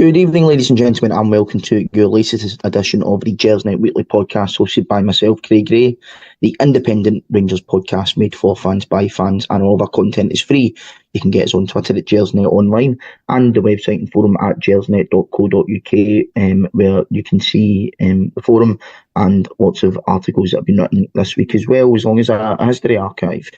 Good evening, ladies and gentlemen, and welcome to your latest edition of the Gersnet Weekly Podcast, hosted by myself, Craig Gray, the independent Rangers podcast made for fans by fans, and all of our content is free. You can get us on Twitter at Gersnet Online and the website and forum at gersnet.co.uk, where you can see the forum and lots of articles that have been written this week as well, as long as a history archive.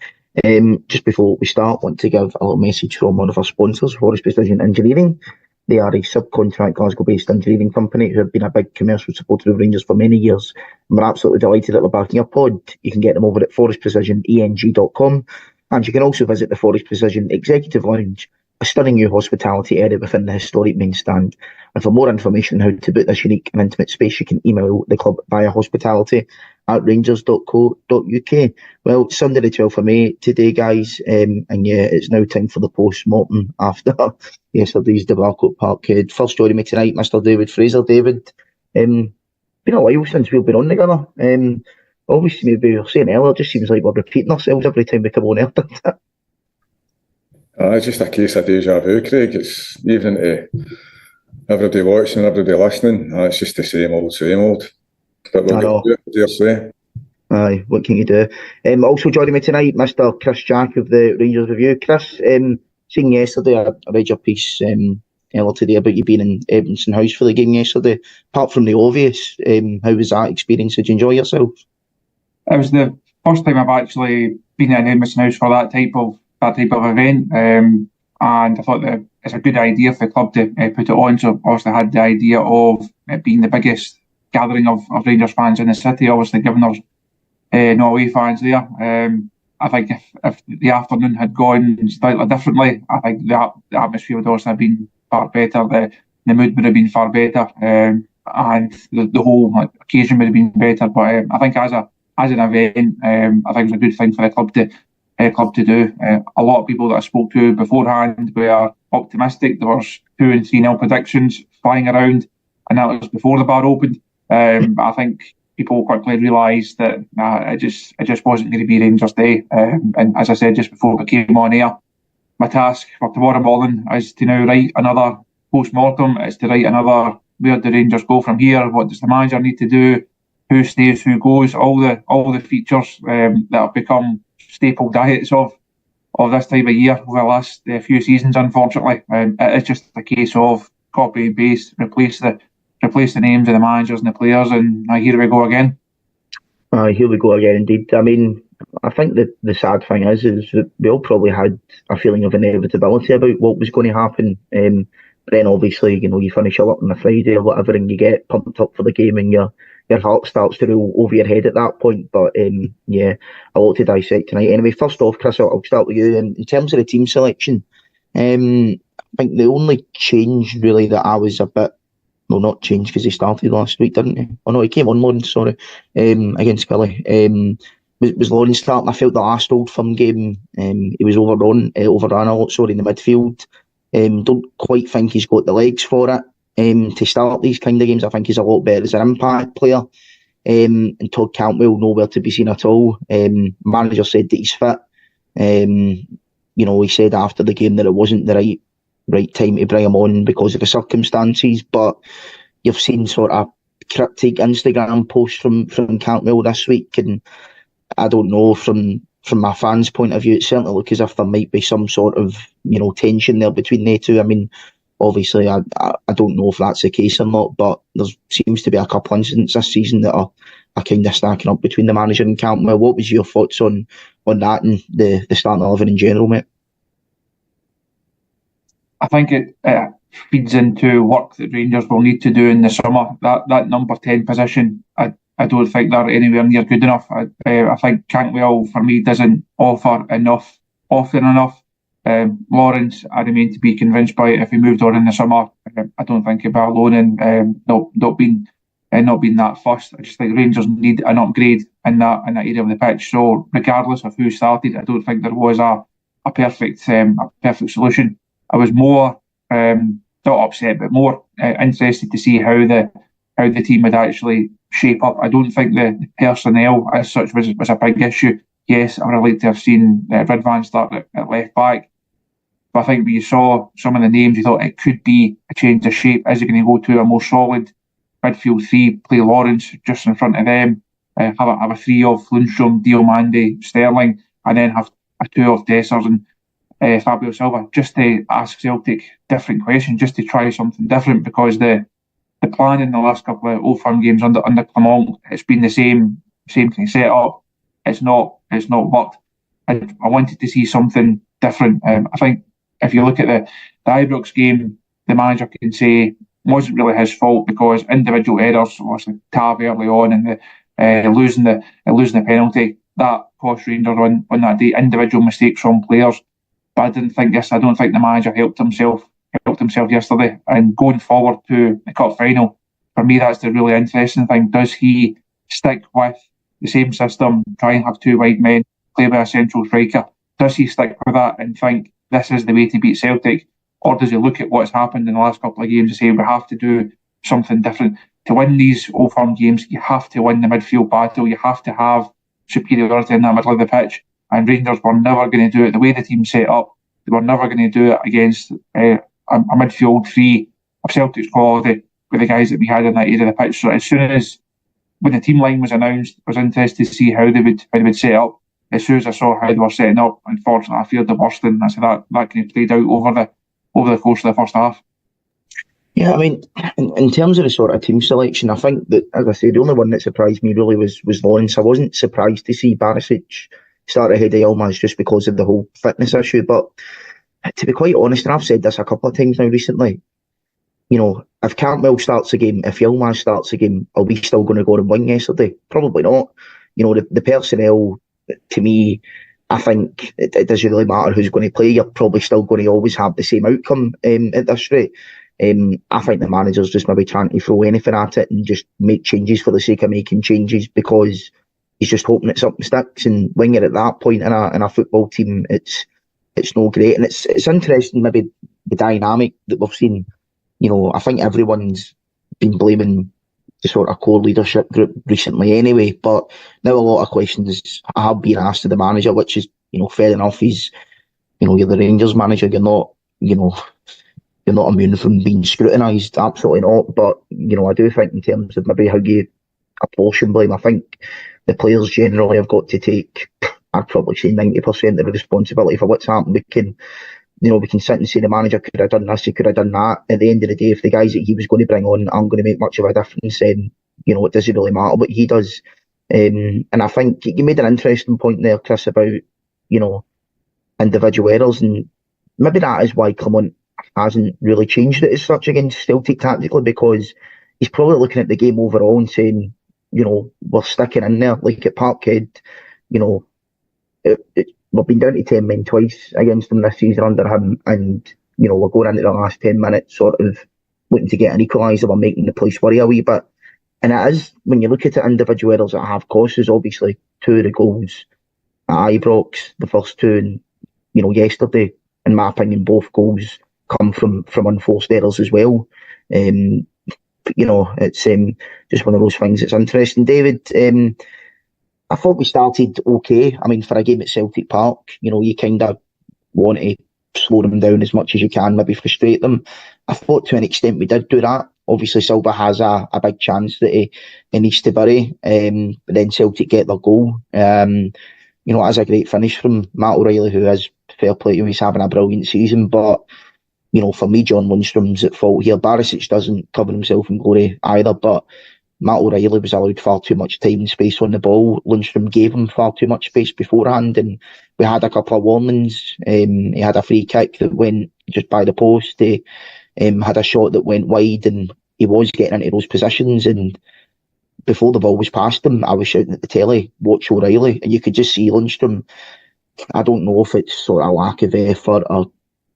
Just before we start, I want to give a little message from one of our sponsors, Forrest Engineering. They are a subcontract Glasgow-based engineering company who have been a big commercial supporter of Rangers for many years. And we're absolutely delighted that they're backing our pod. You can get them over at forestprecisioneng.com, and you can also visit the Forest Precision Executive Lounge, a stunning new hospitality area within the historic main stand. And for more information on how to book this unique and intimate space, you can email the club via hospitality@rangers.co.uk. Well, Sunday the 12th of May today, guys, and yeah, it's now time for the post-mortem after yesterday's debacle at Parkhead. First joining me tonight, Mr. David Fraser. David, been a while since we've been on together. Obviously, maybe we were saying earlier, it just seems like we're repeating ourselves every time we come on air. It's just a case of deja vu, Craig. It's even to everybody watching, everybody listening. It's just the same old. But we're going to do it, dare say. Aye, what can you do? Also joining me tonight, Mr. Chris Jack of the Rangers Review. Chris, seeing yesterday, I read your piece earlier today about you being in Edmondson House for the game yesterday. Apart from the obvious, how was that experience? Did you enjoy yourself? It was the first time I've actually been in Edmondson House for that type of event, and I thought that it's a good idea for the club to put it on. So obviously I had the idea of it being the biggest gathering of Rangers fans in the city, obviously given there's no away fans there. I think if the afternoon had gone slightly differently, I think the atmosphere would also have been far better, the mood would have been far better, and the whole occasion would have been better. But I think as an event, I think it was a good thing for the club to do. A lot of people that I spoke to beforehand were optimistic. There was 2 and 3-0 predictions flying around, and that was before the bar opened. But I think people quickly realised that it just wasn't going to be Rangers Day. And as I said just before we came on air, my task for tomorrow morning is to now write another post-mortem. It's to write another, where do Rangers go from here? What does the manager need to do? Who stays, who goes? All the features that have become staple diets of this time of year over the last few seasons, unfortunately. It's just a case of copy and paste, replace the names of the managers and the players, and here we go again. Here we go again, indeed. I mean, I think the sad thing is that we all probably had a feeling of inevitability about what was going to happen. But then obviously, you finish up on a Friday or whatever, and you get pumped up for the game, and your heart starts to roll over your head at that point. But a lot to dissect tonight. Anyway, first off, Chris, I'll start with you. In terms of the team selection, I think the only change really that I was a bit, well, not change because he started last week, didn't he? Oh no, he came on Lawrence, sorry, against Philly. Was Lawrence starting? I felt the last Old Firm game, he was overrun a lot, in the midfield. Don't quite think he's got the legs for it. To start these kind of games, I think he's a lot better as an impact player. And Todd Cantwell nowhere to be seen at all. Manager said that he's fit. He said after the game that it wasn't the right time to bring him on because of the circumstances. But you've seen sort of cryptic Instagram posts from Cantwell this week, and I don't know, from my fans' point of view, it certainly looks as if there might be some sort of tension there between the two. I mean, obviously, I don't know if that's the case or not, but there seems to be a couple of incidents this season that are kind of stacking up between the manager and Cantwell. What was your thoughts on that and the starting 11 in general, mate? I think it feeds into work that Rangers will need to do in the summer. That number 10 position, I don't think they're anywhere near good enough. I think Cantwell, for me, doesn't offer enough often enough. Lawrence, I remain to be convinced by it. If he moved on in the summer, I don't think he'd be alone in not being that fussed. I just think Rangers need an upgrade in that area of the pitch. So regardless of who started, I don't think there was a perfect solution. I was more not upset, but more interested to see how the team would actually shape up. I don't think the personnel as such was a big issue. Yes, I would have liked to have seen Ridvan start at left back. But I think when you saw some of the names, you thought it could be a change of shape. Is he going to go to a more solid midfield three, play Lawrence just in front of them, have a three of Lundstrom, Diomande, Sterling, and then have a two of Dessers and Fabio Silva, just to ask Celtic different questions, just to try something different, because the plan in the last couple of Old Firm games under Clement, it's been the same kind of setup. It's not worked. I wanted to see something different. I think if you look at the Ibrox game, the manager can say wasn't really his fault, because individual errors, obviously Tav early on, and the losing the penalty, that cost Rangers on that day. Individual mistakes from players, but I don't think the manager helped himself yesterday. And going forward to the cup final, for me, that's the really interesting thing. Does he stick with the same system, try and have two wide men, play with a central striker? Does he stick with that and think this is the way to beat Celtic? Or does he look at what's happened in the last couple of games and say we have to do something different? To win these Old Firm games, you have to win the midfield battle. You have to have superiority in that middle of the pitch. And Rangers were never going to do it the way the team set up. They were never going to do it against a midfield three of Celtic's quality with the guys that we had in that area of the pitch. So as soon as, when the team line was announced, I was interested to see how they would set up. As soon as I saw how they were setting up, unfortunately, I feared the worst, and I said that kind of played out over the course of the first half. Yeah, I mean, in terms of the sort of team selection, I think that, as I say, the only one that surprised me really was Lawrence. I wasn't surprised to see Barisic start ahead of Yilmaz just because of the whole fitness issue. But to be quite honest, and I've said this a couple of times now recently, you know, if Cantwell starts a game, if Yilmaz starts a game, are we still going to go and win yesterday? Probably not. You know, the personnel, to me, I think it doesn't really matter who's going to play. You're probably still going to always have the same outcome at this rate. I think the manager's just maybe trying to throw anything at it and just make changes for the sake of making changes, because he's just hoping that something sticks. And when you're at that point in a football team, it's no great. And it's interesting, maybe the dynamic that we've seen. You know, I think everyone's been blaming the sort of core leadership group recently anyway, but now a lot of questions have been asked of the manager, which is, you know, fair enough. He's, you know, you're the Rangers manager, you're not immune from being scrutinised, absolutely not. But, you know, I do think in terms of maybe how you apportion blame, I think the players generally have got to take, I'd probably say 90% of the responsibility for what's happened. We can sit and say the manager could have done this, he could have done that. At the end of the day, if the guys that he was going to bring on aren't going to make much of a difference, then, you know, it doesn't really matter what he does. And I think you made an interesting point there, Chris, about, you know, individual errors, and maybe that is why Clement hasn't really changed it as such against Celtic tactically, because he's probably looking at the game overall and saying, you know, we're sticking in there. Like at Parkhead, you know, we've been down to 10 men twice against them this season under him, and, you know, we're going into the last 10 minutes sort of looking to get an equaliser. We're making the place worry a wee bit. And it is, when you look at it, individual errors that have cost us. Obviously, two of the goals at Ibrox, the first two, and, you know, yesterday, in my opinion, both goals come from unforced errors as well. You know, it's just one of those things that's interesting. David, I thought we started okay. I mean, for a game at Celtic Park, you know, you kind of want to slow them down as much as you can, maybe frustrate them. I thought to an extent we did do that. Obviously, Silva has a big chance that he needs to bury, but then Celtic get their goal. You know, it is a great finish from Matt O'Reilly, who is, fair play to him, he's having a brilliant season. But, you know, for me, John Lundstrom's at fault here. Barisic doesn't cover himself in glory either, but Matt O'Reilly was allowed far too much time and space on the ball. Lundstrom gave him far too much space beforehand, and we had a couple of warnings. He had a free kick that went just by the post. He had a shot that went wide, and he was getting into those positions. And before the ball was past him, I was shouting at the telly, "Watch O'Reilly," and you could just see Lundstrom. I don't know if it's sort of lack of effort or,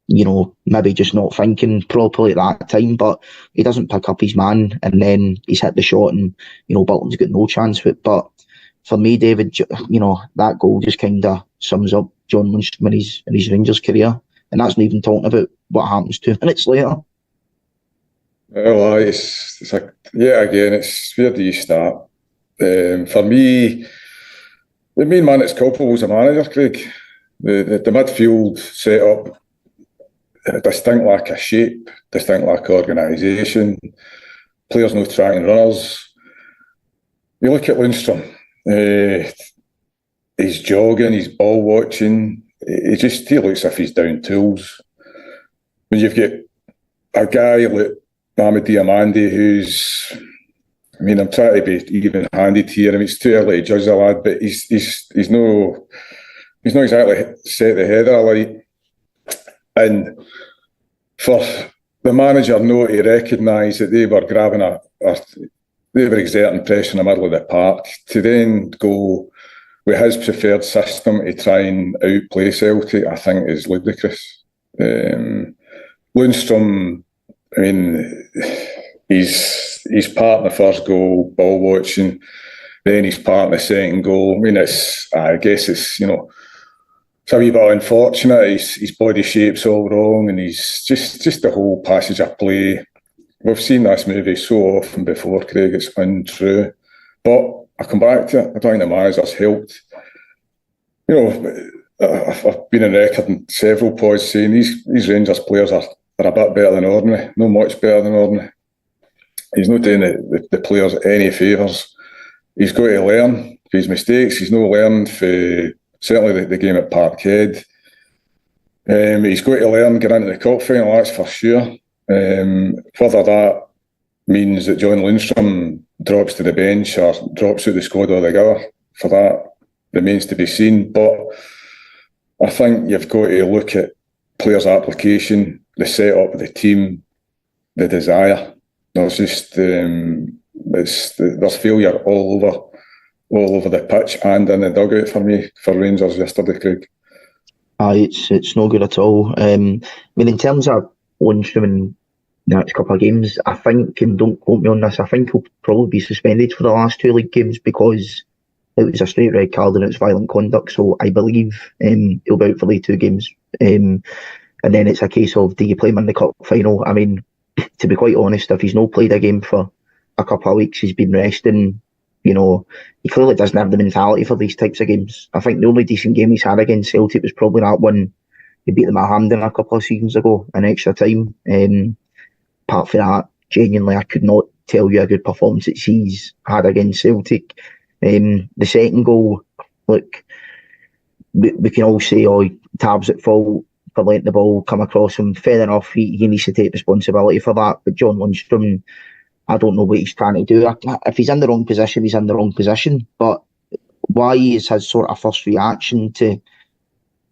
you know, maybe just not thinking properly at that time, but he doesn't pick up his man, and then he's hit the shot, and, you know, Bolton's got no chance with it. But for me, David, you know, that goal just kind of sums up John Lundstrom in his Rangers career, and that's not even talking about what happens 2 minutes later. Well, it's like, yeah, again, it's where do you start? For me, the main man that's culpable was the manager, Craig. The midfield set up a distinct lack of shape, distinct lack of organisation, players no tracking runners. You look at Lundstrom, he's jogging, he's ball watching, he looks as if he's down tools. When you've got a guy like Mamadi Diamandi who's, I mean, I'm trying to be even-handed here. I mean, it's too early to judge the lad, but he's not exactly set the header alight. And for the manager not to recognise that they were they were exerting pressure in the middle of the park, to then go with his preferred system to try and outplay Celtic, I think is ludicrous. Lundstrom, I mean, he's part in the first goal, ball watching, then he's part in the second goal. I mean, I guess it's, you know, it's a wee bit unfortunate. His body shape's all wrong, and he's just the whole passage of play. We've seen this movie so often before, Craig, it's untrue. But I come back to it, I don't think the manager's helped. You know, I've been on record in several pods saying these Rangers players are a bit better than ordinary, not much better than ordinary. He's not doing the players any favours. He's got to learn for his mistakes. He's not learned for certainly the game at Parkhead. He's got to learn get into the cup final, that's for sure. Whether that means that John Lundstrom drops to the bench or drops out the squad altogether, for that remains to be seen. But I think you've got to look at players' application, the setup of the team, the desire. There's just there's failure all over the pitch and in the dugout for me, for Rangers yesterday, Craig. It's no good at all. I mean, in terms of Lundstrom in the next couple of games, I think, and don't quote me on this, I think he'll probably be suspended for the last two league games because it was a straight red card and it was violent conduct. So I believe he'll be out for the 2 games. And then it's a case of, do you play him in the cup final? I mean, to be quite honest, if he's not played a game for a couple of weeks, he's been resting. You know, he clearly doesn't have the mentality for these types of games. I think the only decent game he's had against Celtic was probably that one he beat them at Hampden a couple of seasons ago in extra time. Apart from that, genuinely, I could not tell you a good performance that he's had against Celtic. The second goal, look, we can all say, Tab's at fault for letting the ball come across him. Fair enough, he needs to take responsibility for that. But John Lundstrom, I don't know what he's trying to do. If he's in the wrong position, he's in the wrong position. But why is his sort of first reaction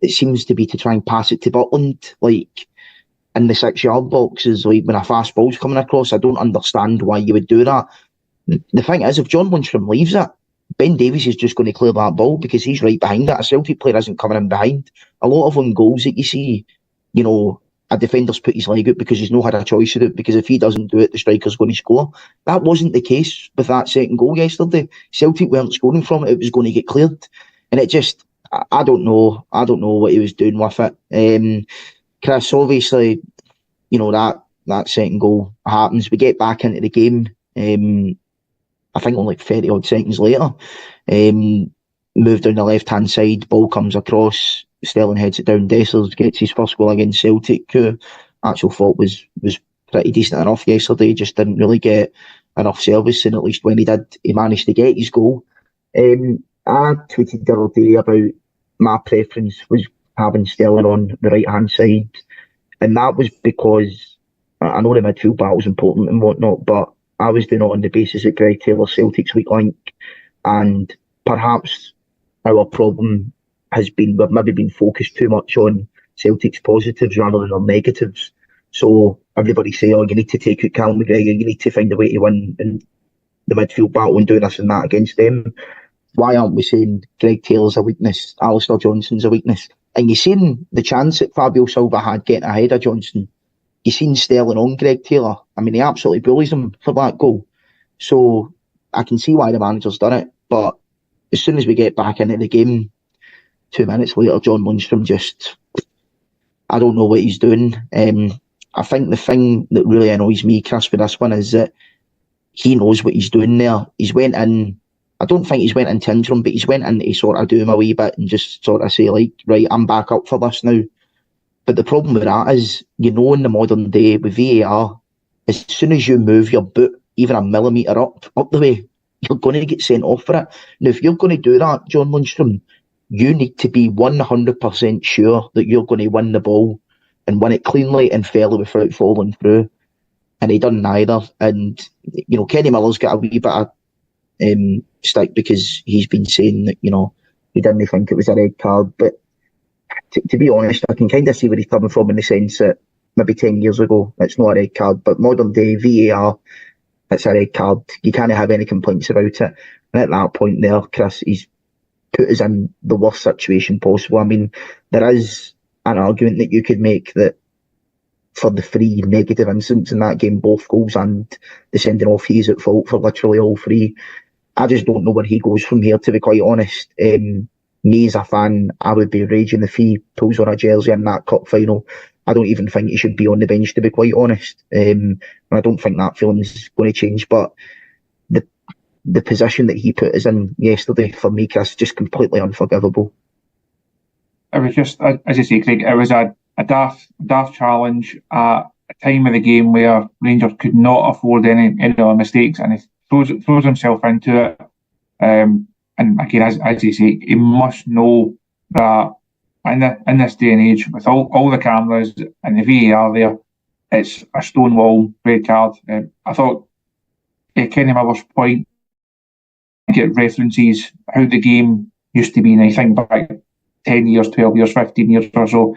it seems to be to try and pass it to Butland, like in the 6-yard boxes, like when a fast ball's coming across? I don't understand why you would do that. The thing is, if John Lundstrom leaves it, Ben Davies is just going to clear that ball because he's right behind it. A Celtic player isn't coming in behind. A lot of goals that you see, you know, a defender's put his leg out because he's not had a choice to do it, because if he doesn't do it, the striker's going to score. That wasn't the case with that second goal yesterday. Celtic weren't scoring from it. It was going to get cleared. And it just, I don't know what he was doing with it. Chris, obviously, you know, that second goal happens. We get back into the game. I think only 30 odd seconds later. Move down the left-hand side, ball comes across, Sterling heads it down, Dessers gets his first goal against Celtic, who actual thought was pretty decent enough yesterday, just didn't really get enough service, and at least when he did, he managed to get his goal. I tweeted the other day about my preference was having Sterling on the right-hand side, and that was because I know the midfield battle's important and whatnot, but I was doing it on the basis that Greg Taylor's Celtic's weak link, and perhaps our problem has been we've maybe been focused too much on Celtic's positives rather than on negatives. So everybody say, you need to take out Callum McGregor, you need to find a way to win in the midfield battle and do this and that against them. Why aren't we saying Greg Taylor's a weakness, Alistair Johnson's a weakness? And you've seen the chance that Fabio Silva had getting ahead of Johnson. You've seen Sterling on Greg Taylor. I mean, he absolutely bullies him for that goal. So I can see why the manager's done it. But as soon as we get back into the game, 2 minutes later, John Lundstrom just, I don't know what he's doing. I think the thing that really annoys me, Chris, with this one is that he knows what he's doing there. He's went in, I don't think he's went into interim, but he's went in to sort of do him a wee bit and just sort of say, like, right, I'm back up for this now. But the problem with that is, in the modern day with VAR, as soon as you move your boot even a millimetre up the way, you're going to get sent off for it. Now, if you're going to do that, John Lundstrom, you need to be 100% sure that you're going to win the ball and win it cleanly and fairly without falling through. And he done neither. And, Kenny Miller's got a wee bit of stick because he's been saying that, he didn't think it was a red card. But to be honest, I can kind of see where he's coming from in the sense that maybe 10 years ago, it's not a red card. But modern day VAR, it's a red card. You can't have any complaints about it. And at that point there, Chris, he's put us in the worst situation possible. I mean, there is an argument that you could make that for the 3 negative incidents in that game, both goals and the sending off, he's at fault for literally all 3. I just don't know where he goes from here, to be quite honest. Me as a fan, I would be raging if he pulls on a jersey in that cup final. I don't even think he should be on the bench, to be quite honest. And I don't think that feeling is going to change. But the position that he put us in yesterday, for me, Chris, just completely unforgivable. It was just, as you say, Craig, it was a daft challenge at a time of the game where Rangers could not afford any other mistakes, and he throws himself into it. And again, as you say, he must know that in this day and age, with all the cameras and the VAR there, it's a stonewall red card. I thought Kenny Miller's point, get references how the game used to be, and I think back 10 years, 12 years, 15 years or so,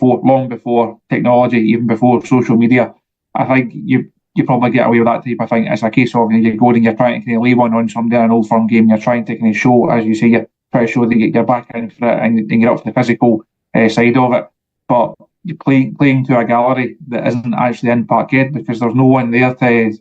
long before technology, even before social media. I think you probably get away with that type of thing. It's a case of you go and you're trying to kind of lay one on somebody in an old firm game, you're trying to kind of show, as you say, you're trying to show that you're back in for it and get up to the physical side of it. But you're playing to a gallery that isn't actually in Parkhead because there's no one there to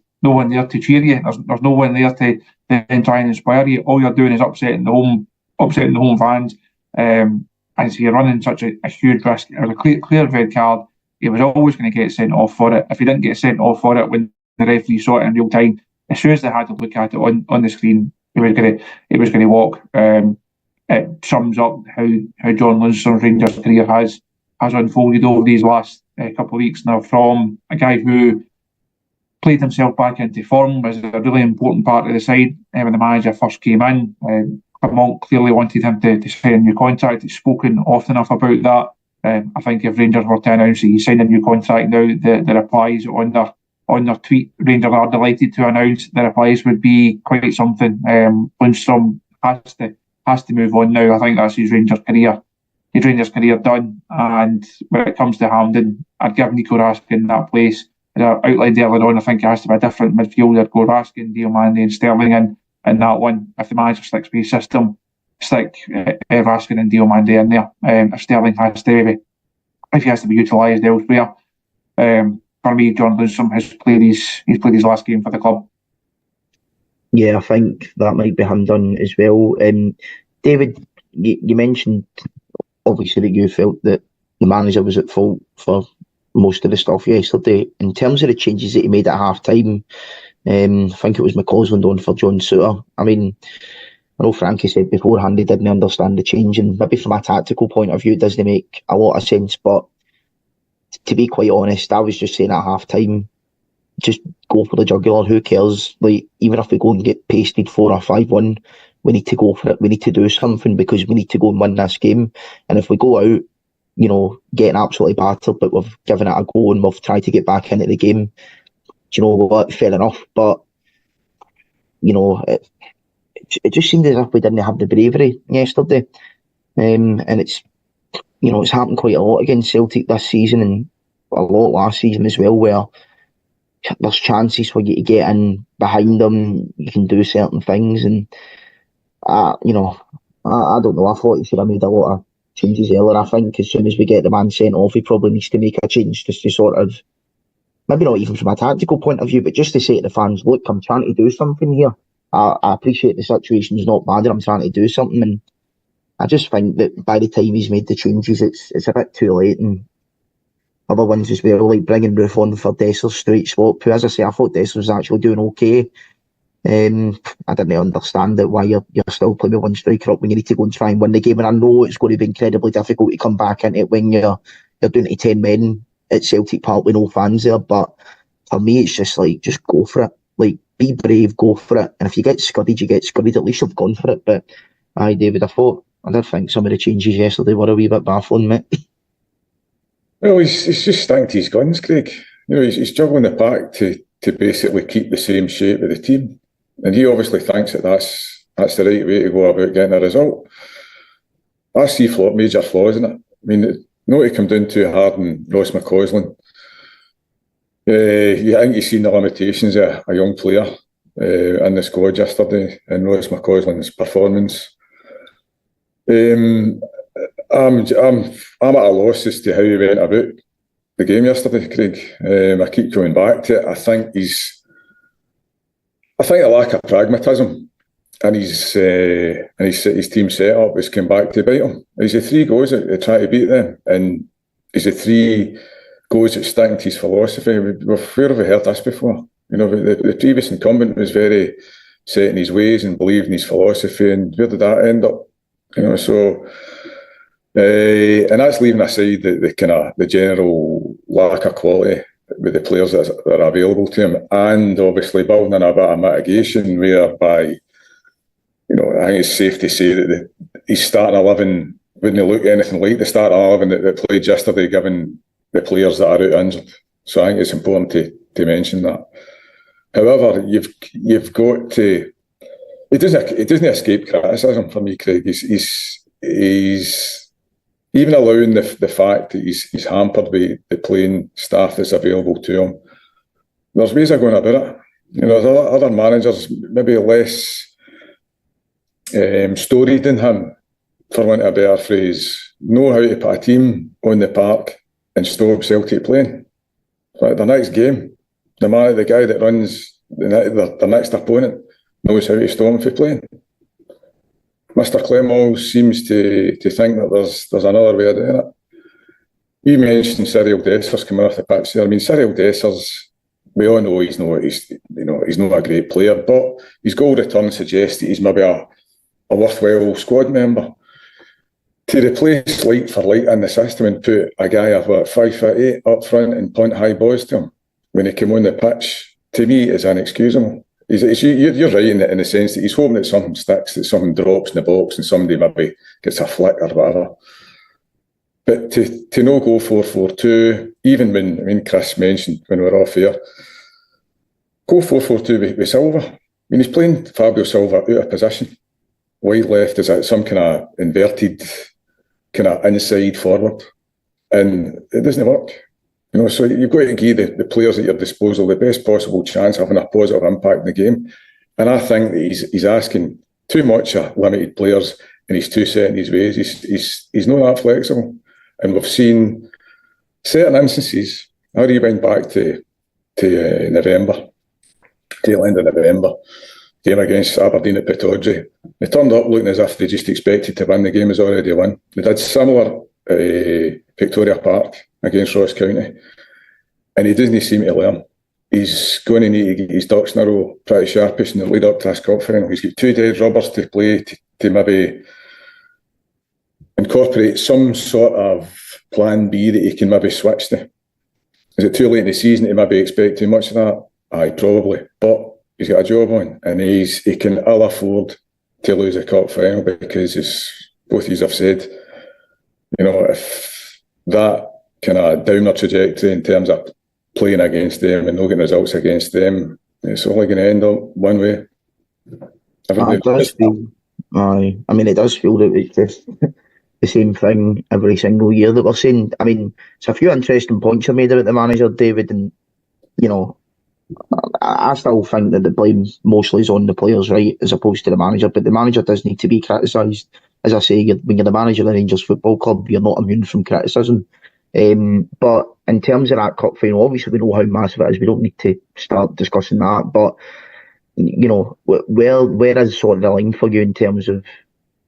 cheer you. There's no one there to then try and inspire you. All you're doing is upsetting the home fans. And so you're running such a huge risk. It was a clear red card. He was always going to get sent off for it. If he didn't get sent off for it when the referee saw it in real time, as soon as they had to look at it on the screen, he was going to walk. It sums up how John Lundstrom's Rangers career has unfolded over these last couple of weeks now, from a guy who played himself back into form, was a really important part of the side when the manager first came in. Vermont clearly wanted him to sign a new contract. He's spoken often enough about that. I think if Rangers were to announce that he's signed a new contract now, the replies on their tweet, Rangers are delighted to announce, the replies would be quite something. Lundstrom has to move on now. I think that's his Rangers career done. And when it comes to Hampden, I'd give Nico Raskin that place. As I outlined earlier on, I think it has to be a different midfielder. Go Raskin, Diomande and Sterling in that one. If the manager sticks with his system, stick Raskin and Diomande in there. If Sterling has to be utilised elsewhere. For me, John Lundstrom has played his last game for the club. Yeah, I think that might be him done as well. David, you mentioned obviously that you felt that the manager was at fault for most of the stuff yesterday. In terms of the changes that he made at half time, I think it was McCausland on for John Souttar. I mean, I know Frankie said beforehand he didn't understand the change, and maybe from a tactical point of view it doesn't make a lot of sense, but to be quite honest, I was just saying at half time, just go for the jugular, who cares? Like, even if we go and get pasted 4 or 5-1, we need to go for it. We need to do something because we need to go and win this game. And if we go out, getting absolutely battered, but we've given it a go and we've tried to get back into the game, do you know what? Fair enough. But, it just seemed as if we didn't have the bravery yesterday. And it's happened quite a lot against Celtic this season and a lot last season as well, where there's chances for you to get in behind them, you can do certain things, and I don't know, I thought he should have made a lot of changes earlier. I think as soon as we get the man sent off, he probably needs to make a change just to sort of, maybe not even from a tactical point of view, but just to say to the fans, look, I'm trying to do something here. I appreciate the situation's not bad and I'm trying to do something, and I just think that by the time he's made the changes, it's a bit too late. And other ones as well, like bringing Roof on for Dessler's straight swap, who, as I say, I thought Dessler was actually doing okay. I didn't understand it, why you're still playing with one striker up when you need to go and try and win the game. And I know it's going to be incredibly difficult to come back into it when you're you're doing it to 10 men at Celtic Park with no fans there. But for me, it's just like, just go for it. Like, be brave, go for it. And if you get scudded, you get scudded. At least you've gone for it. But aye, David, I did think some of the changes yesterday were a wee bit baffling, mate. Well, he's just sticking to his guns, Craig. He's juggling the pack to basically keep the same shape of the team. And he obviously thinks that that's the right way to go about getting a result. I see major flaws in it. I mean, not to come down too hard on Ross McCausland. I think you've seen the limitations of a young player in the squad yesterday in Ross McCausland's performance. I'm at a loss as to how he went about the game yesterday, Craig. I keep coming back to it. I think a lack of pragmatism and his team setup has come back to bite him. He's the 3 goals that try to beat them, and he's the 3 goals that sticking to his philosophy. Where have we heard this before? The previous incumbent was very set in his ways and believed in his philosophy, and where did that end up? So, and that's leaving aside the general lack of quality with the players that are available to him, and obviously building on a bit of mitigation whereby, I think it's safe to say that his starting 11 wouldn't look anything like the starting 11 that played yesterday, given the players that are out injured. So I think it's important to mention that. However, you've got to. It doesn't escape criticism for me, Craig. He's even allowing the fact that he's hampered by the playing staff that's available to him. There's ways of going about it. There's other managers maybe less storied than him, for want of a better phrase, know how to put a team on the park and stop Celtic playing. Like the next game, the guy that runs the next opponent knows how to stop him from playing. Mr. Clemmell seems to think that there's another way of doing it. You mentioned Cyril Dessers coming off the pitch there. I mean, Cyril Dessers, we all know he's not a great player, but his goal return suggests that he's maybe a worthwhile squad member. To replace light for light in the system and put a guy of 5'8" up front and punt high balls to him when he came on the pitch, to me, is inexcusable. You're right in the sense that he's hoping that something sticks, that something drops in the box and somebody maybe gets a flick or whatever. But to not go 4-4-2, even when Chris mentioned when we were off here, go 4-4-2 with Silva. I mean, he's playing Fabio Silva out of position. Wide left is some kind of inverted, kind of inside forward. And it doesn't work. So you've got to give the players at your disposal the best possible chance of having a positive impact in the game. And I think that he's asking too much of limited players, and he's too set in his ways. He's not that flexible. And we've seen certain instances. I rewind back to November, tail end of November, game against Aberdeen at Pittodrie. They turned up looking as if they just expected to win. The game was already won. They did similar Victoria Park against Ross County, and he doesn't seem to learn. He's going to need to get his ducks in a row pretty sharpish in the lead up to this cup final. He's got 2 dead rubbers to play to maybe incorporate some sort of plan B that he can maybe switch to. Is it too late in the season to maybe expect too much of that? Aye, probably. But he's got a job on, and he can ill afford to lose a cup final because, as both of you have said, if that kind of downward trajectory in terms of playing against them and not getting results against them, it's only going to end up one way. It does feel that it's just the same thing every single year that we're seeing. I mean, it's a few interesting points you made about the manager, David, and I still think that the blame mostly is on the players, right, as opposed to the manager. But the manager does need to be criticised. As I say, when you're the manager of the Rangers Football Club, you're not immune from criticism. But in terms of that cup final, obviously we know how massive it is. We don't need to start discussing that. But where is sort of the line for you in terms of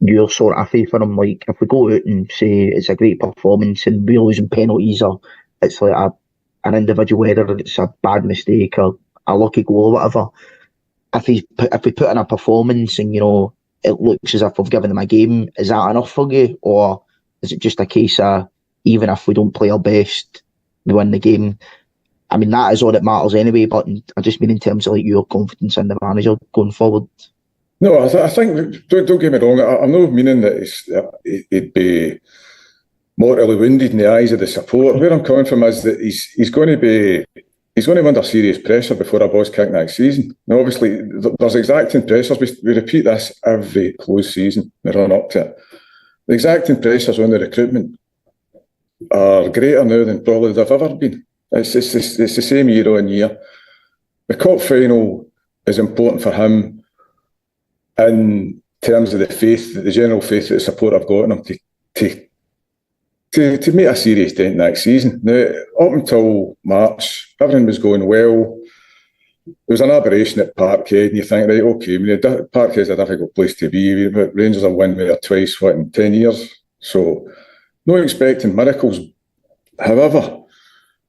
your sort of faith in him? Like, if we go out and say it's a great performance and we're losing penalties, or it's like an individual, whether it's a bad mistake or a lucky goal or whatever, if we put in a performance and it looks as if we've given them a game, is that enough for you, or is it just a case of even if we don't play our best, we win the game. I mean, that is all that matters anyway, but I just mean in terms of like your confidence in the manager going forward. No, I think, don't get me wrong, I'm not meaning that he'd be mortally wounded in the eyes of the support. Where I'm coming from is that he's going to be under serious pressure before a boss kick next season. Now, obviously, there's exacting pressures. We repeat this every close season, the run up to it. The exacting pressures on the recruitment are greater now than probably they've ever been. It's the same year on year. The cup final is important for him in terms of the general faith that the support have got in him to make a serious dent next season. Now, up until March, everything was going well. There was an aberration at Parkhead, and you think, right, okay, Parkhead's a difficult place to be, but Rangers have won there twice, in 10 years? So, not expecting miracles. However,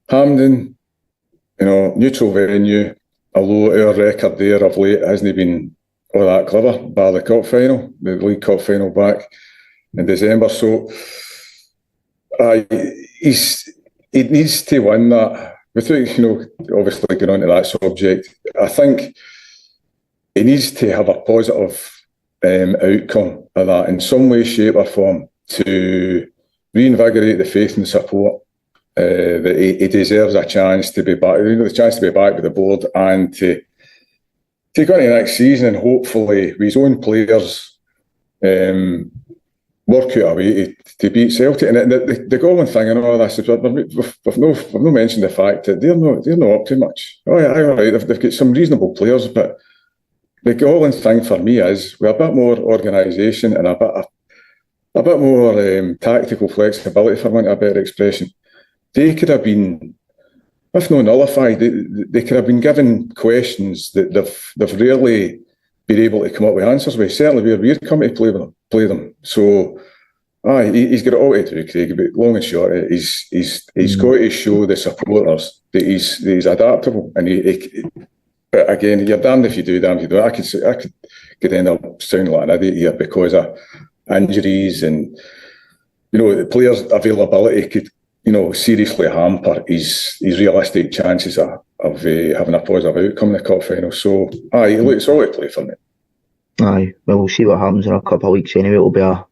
Hampden, neutral venue, although our record there of late hasn't been all that clever, bar the cup final, the League Cup final back in December. So, he needs to win that. Without, obviously going on to that subject, I think he needs to have a positive outcome of that in some way, shape or form to reinvigorate the faith and support that he deserves a chance to be back, the chance to be back with the board and to take on to next season and hopefully with his own players work out a way to beat Celtic. And the golden thing in all this is we've no mentioned the fact that they're not up to much. Oh yeah, all right, they've got some reasonable players, but the golden thing for me is with a bit more organisation and a bit more tactical flexibility, for want of a better expression, they could have been, if not nullified, they could have been given questions that they've rarely been able to come up with answers with. Certainly where we're coming to play them. So he's got it all to do, Craig, but long and short, he's got to show the supporters that he's adaptable. And but again, you're damned if you do, damned if you don't. I could end up sounding like an idiot here because of injuries and the players' availability could seriously hamper his realistic chances of having a positive outcome in the cup final. So it's all at play for me. Aye, well, we'll see what happens in a couple of weeks anyway. It'll be a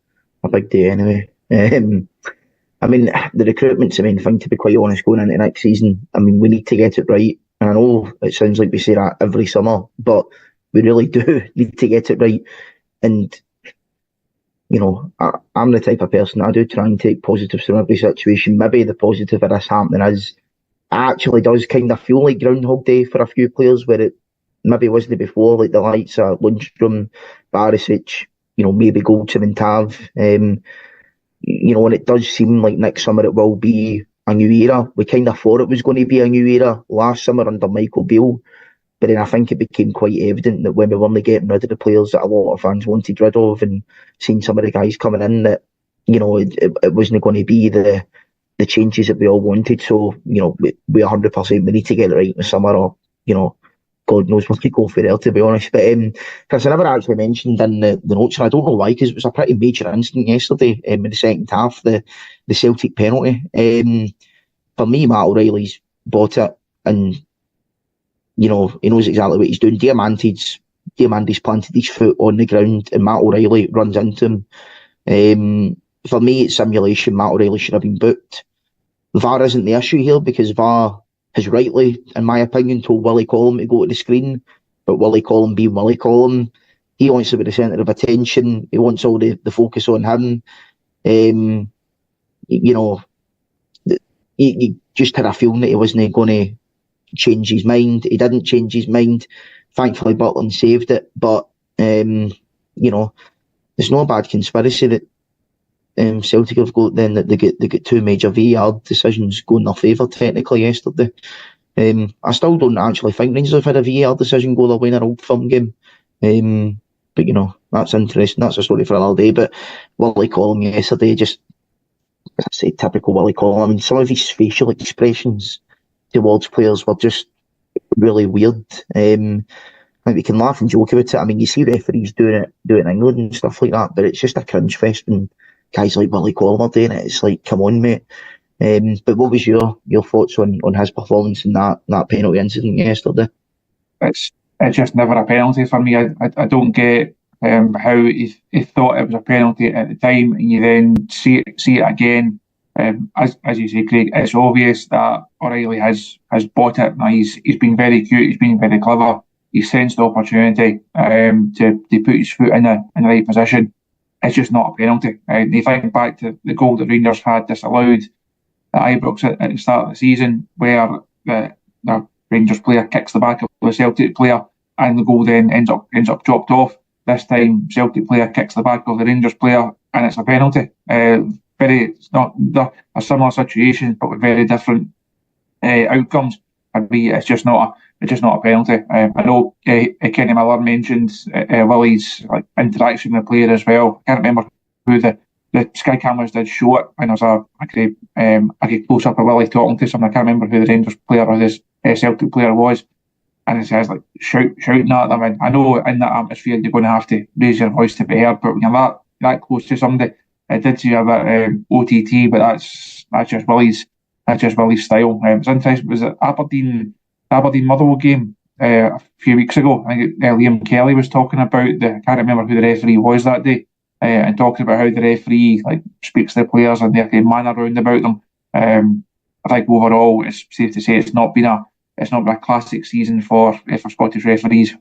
big day anyway. I mean, the recruitment's the main thing, to be quite honest, going into next season. I mean, we need to get it right. And I know it sounds like we say that every summer, but we really do need to get it right. And, I'm the type of person, I do try and take positives from every situation. Maybe the positive of this happening is it actually does kind of feel like Groundhog Day for a few players, where it maybe wasn't before, like the likes of Lundstrom, Barisic, maybe Goldson and Tav. And it does seem like next summer it will be a new era. We kind of thought it was going to be a new era last summer under Michael Beale, but then I think it became quite evident that when we weren't getting rid of the players that a lot of fans wanted rid of and seeing some of the guys coming in, that, it wasn't going to be the changes that we all wanted. So, we 100% we need to get it right in the summer, or, God knows what we go for there, to be honest. But Chris, I never actually mentioned in the notes, and I don't know why, because it was a pretty major incident yesterday in the second half, the Celtic penalty. For me, Matt O'Reilly's bought it, and he knows exactly what he's doing. Diamante's planted his foot on the ground, and Matt O'Reilly runs into him. For me, it's simulation. Matt O'Reilly should have been booked. VAR isn't the issue here, because VAR has rightly, in my opinion, told Willie Collum to go to the screen, but Willie Collum being Willie Collum, he wants to be the centre of attention. He wants all the focus on him. He just had a feeling that he wasn't going to change his mind. He didn't change his mind. Thankfully, Butland saved it. But, there's no a bad conspiracy that Celtic have got then, that they get two major VAR decisions go in their favour technically yesterday. I still don't actually think Rangers have had a VAR decision go their way in an Old Firm game. But that's interesting. That's a story for another day. But Willie Collum yesterday, just, as I say, typical Willie Collum. I mean, some of his facial expressions towards players were just really weird. Like, we can laugh and joke about it. I mean, you see referees doing it in England and stuff like that, but it's just a cringe fest when guys like Willie Collum are doing it. It's like, come on, mate. But what was your thoughts on his performance in that penalty incident yesterday? It's just never a penalty for me. I don't get how he thought it was a penalty at the time, and you then see it again. As you say, Craig, it's obvious that O'Reilly has bought it. Now he's been very cute. He's been very clever. He sensed the opportunity to put his foot in the right position. It's just not a penalty. You think back to the goal that Rangers had disallowed at Ibrox at the start of the season, where the Rangers player kicks the back of the Celtic player, and the goal then ends up dropped off. This time, Celtic player kicks the back of the Rangers player, and it's a penalty. It's not a similar situation, but with very different outcomes. It's just not a penalty. I know Kenny Miller mentioned Willie's interaction with the player as well. I can't remember who the Sky cameras did show it, and there's a close up of Willie talking to someone. I can't remember who the Rangers player or this Celtic player was, and it says shouting at them. And I know in that atmosphere you're going to have to raise your voice to be heard, but when you're that close to somebody, it did seem a bit OTT, but that's just Willie's style. It was interesting. Was it Aberdeen Motherwell game a few weeks ago? I think Liam Kelly was talking about I can't remember who the referee was that day, and talking about how the referee speaks to the players and their manner around about them. I think overall it's safe to say it's not been a classic season for Scottish referees.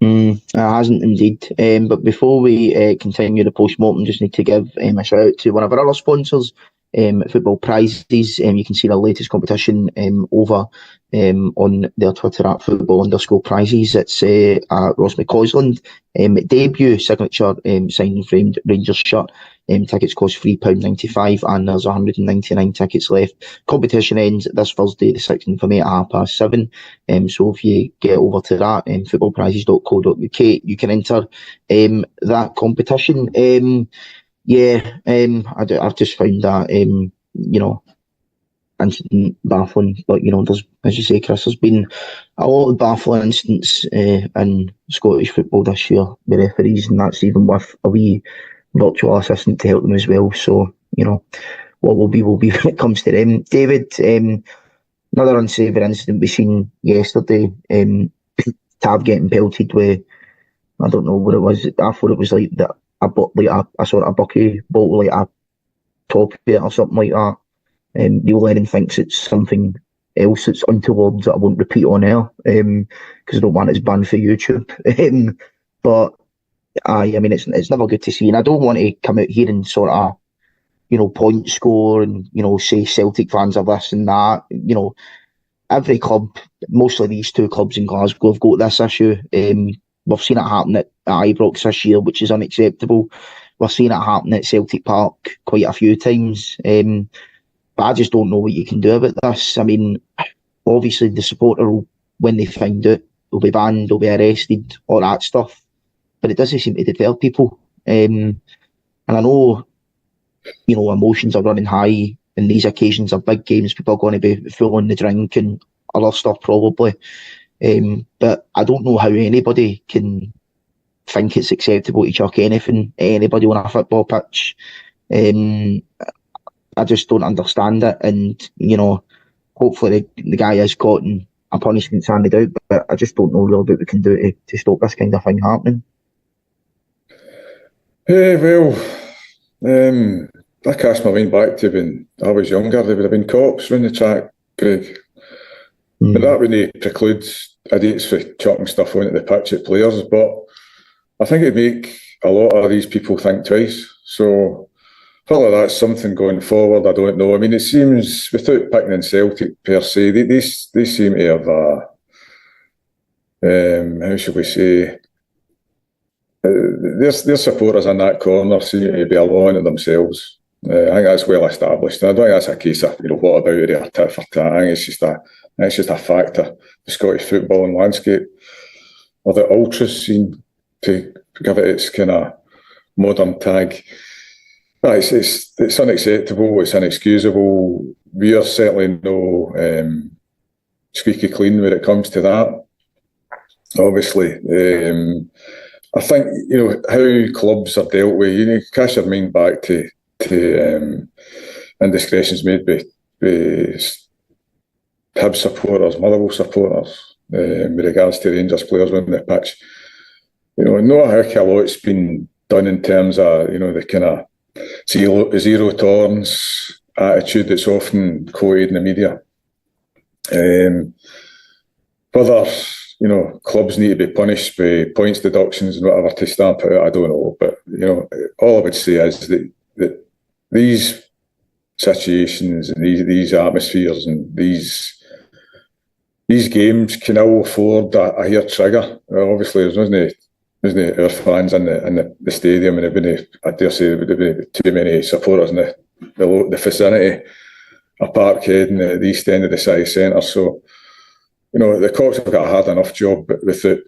It hasn't indeed. But before we continue the post-mortem, just need to give a shout out to one of our other sponsors, Football Prizes. You can see the latest competition over on their Twitter at football_prizes. It's Ross McCausland debut signature signed and framed Rangers shirt. Tickets cost £3.95 and there's 199 tickets left. Competition ends this Thursday, the 16th of May at 7:30. So if you get over to that, footballprizes.co.uk, you can enter that competition. I've just found that incident baffling, but there's, as you say, Chris, there's been a lot of baffling incidents in Scottish football this year with referees, and that's even with a wee virtual assistant to help them as well. So what will be when it comes to them. David, another unsavoury incident we seen yesterday. Tav getting pelted with, I don't know what it was. I thought it was like a sort of bucky bottle, like a top of it or something like that. Neil Lennon thinks it's something else that's untoward that I won't repeat on air because I don't want it banned for YouTube. But it's never good to see, and I don't want to come out here and sort of point score and say Celtic fans are this and that. Every club, mostly these two clubs in Glasgow, have got this issue. We've seen it happen at Ibrox this year, which is unacceptable. We've seen it happen at Celtic Park quite a few times. But I just don't know what you can do about this. I mean, obviously the supporter will, when they find out, will be banned, will be arrested, all that stuff. But it doesn't seem to deter people. And I know, emotions are running high, and these occasions are big games. People are going to be full on the drink and other stuff probably. But I don't know how anybody can think it's acceptable to chuck anything at anybody on a football pitch. I just don't understand it, and hopefully the guy is caught and a punishment's handed out, but I just don't know really what we can do to stop this kind of thing happening. I cast my mind back to when I was younger. There would have been cops around the track, Greg. But that wouldn't preclude idiots for chucking stuff onto the pitch at players, but I think it'd make a lot of these people think twice. So whether that's something going forward, I don't know. I mean, it seems, without picking in Celtic per se, they seem to have how should we say, their supporters in that corner seem to be alone to themselves. I think that's well established. And I don't think that's a case of, what about it or tit for tat. I think it's just a factor of the Scottish footballing landscape, or the ultras seem to give it its kind of modern tag. It's unacceptable, it's inexcusable. We are certainly no squeaky clean when it comes to that. Obviously, I think, how clubs are dealt with, you cast your mind back to indiscretions made by Hibs supporters, Motherwell supporters, with regards to Rangers players on the pitch. Not a heck of a lot's been done in terms of, the kind of zero tolerance attitude that's often quoted in the media. Whether, clubs need to be punished by points deductions and whatever to stamp it out, I don't know. But, all I would say is that these situations and these atmospheres and these games can all afford a hair trigger. Obviously, there's wasn't our fans in the stadium, and I dare say there would be too many supporters in the vicinity of Parkhead and the east end of the city centre. So, the cops have got a hard enough job with it,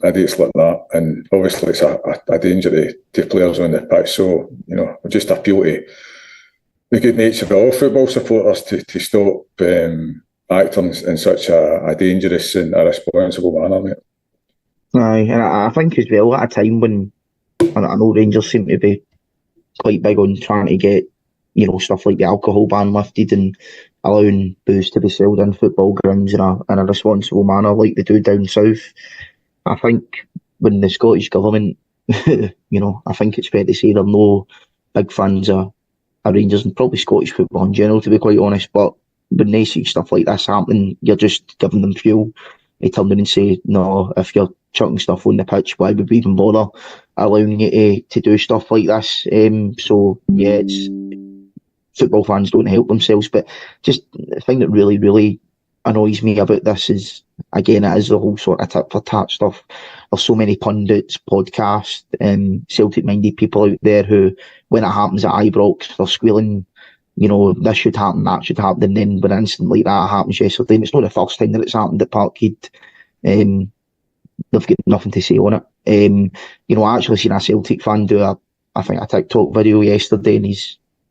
idiots like that, and obviously it's a danger to players on the pitch. So, we just appeal to the good nature of all football supporters to stop acting in such a dangerous and irresponsible manner, mate. Aye, and I think as well, at a time when I know Rangers seem to be quite big on trying to get, stuff like the alcohol ban lifted and allowing booze to be sold in football grounds in a responsible manner like they do down south. I think when the Scottish Government, I think it's fair to say they're no big fans of Rangers and probably Scottish football in general, to be quite honest, but when they see stuff like this happening, you're just giving them fuel. They turn in and say, no, if you're chucking stuff on the pitch, why would we even bother allowing you to do stuff like this? So, yeah, it's football fans don't help themselves. But just the thing that really, really annoys me about this is, again, it is the whole sort of tit for tat stuff. There's so many pundits, podcasts, Celtic-minded people out there who, when it happens at Ibrox, they're squealing, this should happen, that should happen, and then when an incident like that happens yesterday, and it's not the first time that it's happened at Parkhead, they've got nothing to say on it. I actually seen a Celtic fan do a TikTok video yesterday, and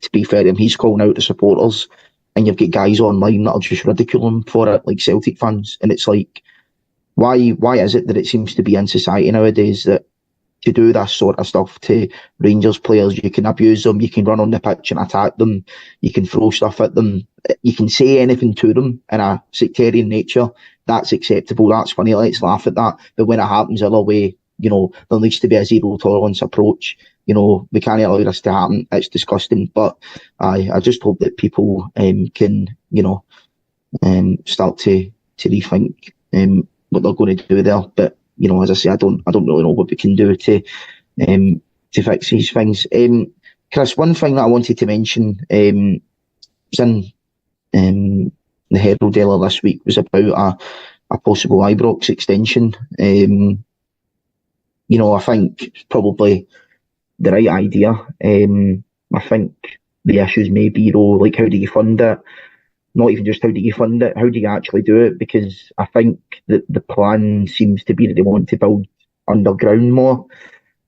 to be fair to him, he's calling out the supporters, and you've got guys online that are just ridiculing for it, like Celtic fans, and it's like, why is it that it seems to be in society nowadays that to do this sort of stuff to Rangers players, you can abuse them, you can run on the pitch and attack them, you can throw stuff at them, you can say anything to them in a sectarian nature, that's acceptable, that's funny, let's laugh at that. But when it happens the other way, there needs to be a zero tolerance approach. We can't allow this to happen, it's disgusting. But I just hope that people can, start to rethink what they're going to do there. But as I say, I don't really know what we can do to fix these things. Chris, one thing that I wanted to mention was in the Herald earlier this week was about a possible Ibrox extension. I think it's probably the right idea. I think the issues may be, like, how do you fund it? Not even just how do you fund it, how do you actually do it? Because I think that the plan seems to be that they want to build underground more.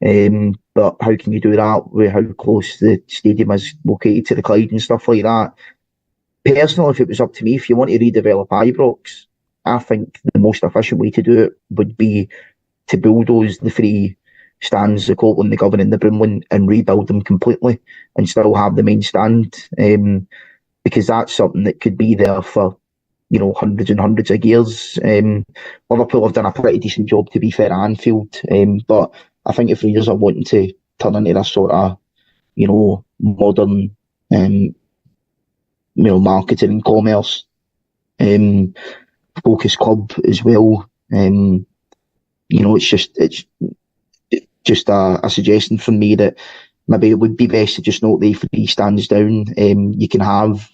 But how can you do that with how close the stadium is located to the Clyde and stuff like that? Personally, if it was up to me, if you want to redevelop Ibrox, I think the most efficient way to do it would be to bulldoze the three stands, the Cortland, the Govan and the Broomlin, and rebuild them completely and still have the main stand. Because that's something that could be there for, hundreds and hundreds of years. Liverpool have done a pretty decent job, to be fair, at Anfield. But I think if Rangers are wanting to turn into this sort of, modern, marketing and commerce focused club as well, it's just a suggestion from me that maybe it would be best to just note the three stands down. You can have